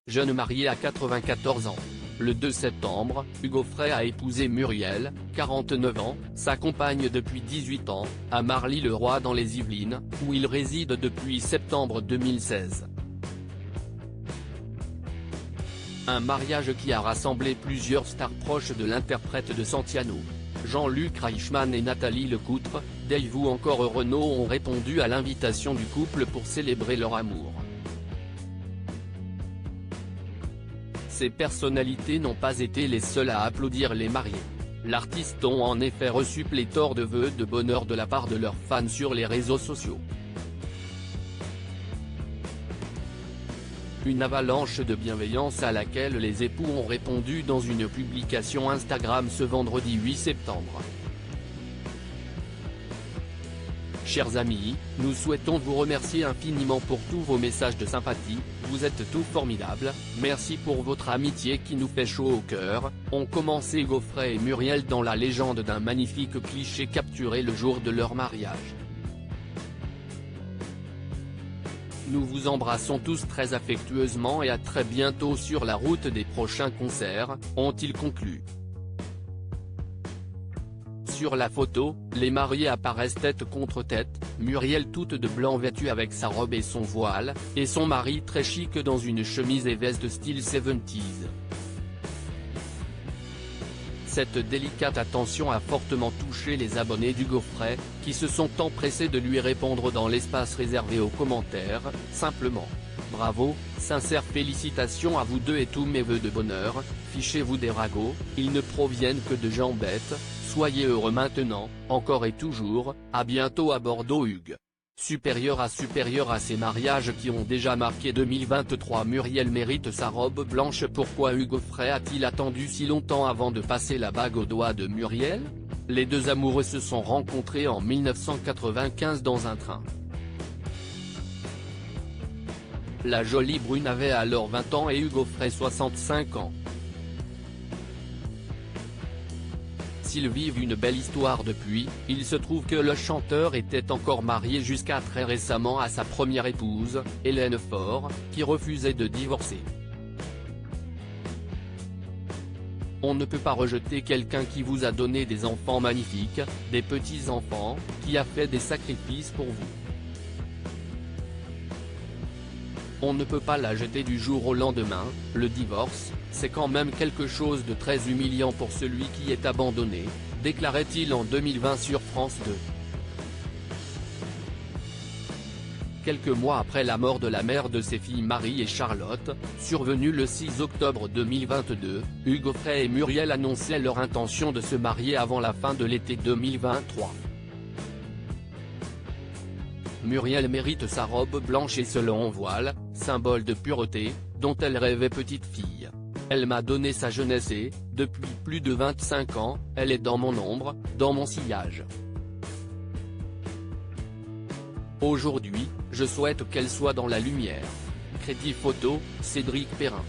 jeune marié à 94 ans. Le 2 septembre, Hugo Frey a épousé Muriel, 49 ans, sa compagne depuis 18 ans, à Marly-le-Roi dans les Yvelines, où il réside depuis septembre 2016. Un mariage qui a rassemblé plusieurs stars proches de l'interprète de Santiano. Jean-Luc Reichmann et Nathalie Lecoutre, Dave ou encore Renaud ont répondu à l'invitation du couple pour célébrer leur amour. Ces personnalités n'ont pas été les seules à applaudir les mariés. L'artiste ont en effet reçu pléthore de vœux de bonheur de la part de leurs fans sur les réseaux sociaux. Une avalanche de bienveillance à laquelle les époux ont répondu dans une publication Instagram ce vendredi 8 septembre. Chers amis, nous souhaitons vous remercier infiniment pour tous vos messages de sympathie, vous êtes tous formidables, merci pour votre amitié qui nous fait chaud au cœur, ont commencé Hugo Frey et Muriel dans la légende d'un magnifique cliché capturé le jour de leur mariage. Nous vous embrassons tous très affectueusement et à très bientôt sur la route des prochains concerts, ont-ils conclu. Sur la photo, les mariés apparaissent tête contre tête, Muriel toute de blanc vêtue avec sa robe et son voile, et son mari très chic dans une chemise et veste de style 70s. Cette délicate attention a fortement touché les abonnés d'Hugo Frey, qui se sont empressés de lui répondre dans l'espace réservé aux commentaires, simplement. Bravo, sincères félicitations à vous deux et tous mes vœux de bonheur, fichez-vous des ragots, ils ne proviennent que de gens bêtes, soyez heureux maintenant, encore et toujours, à bientôt à Bordeaux Hugues. Supérieur à ces mariages qui ont déjà marqué 2023. Muriel mérite sa robe blanche. Pourquoi Hugo Frey a-t-il attendu si longtemps avant de passer la bague au doigt de Muriel? Les deux amoureux se sont rencontrés en 1995 dans un train. La jolie brune avait alors 20 ans et Hugo Frey 65 ans. S'ils vivent une belle histoire depuis, il se trouve que le chanteur était encore marié jusqu'à très récemment à sa première épouse, Hélène Faure, qui refusait de divorcer. On ne peut pas rejeter quelqu'un qui vous a donné des enfants magnifiques, des petits-enfants, qui a fait des sacrifices pour vous. On ne peut pas la jeter du jour au lendemain, le divorce, c'est quand même quelque chose de très humiliant pour celui qui est abandonné, déclarait-il en 2020 sur France 2. Quelques mois après la mort de la mère de ses filles Marie et Charlotte, survenue le 6 octobre 2022, Hugo Frey et Muriel annonçaient leur intention de se marier avant la fin de l'été 2023. Muriel mérite sa robe blanche et ce long voile, symbole de pureté, dont elle rêvait petite fille. Elle m'a donné sa jeunesse et, depuis plus de 25 ans, elle est dans mon ombre, dans mon sillage. Aujourd'hui, je souhaite qu'elle soit dans la lumière. Crédit photo, Cédric Perrin.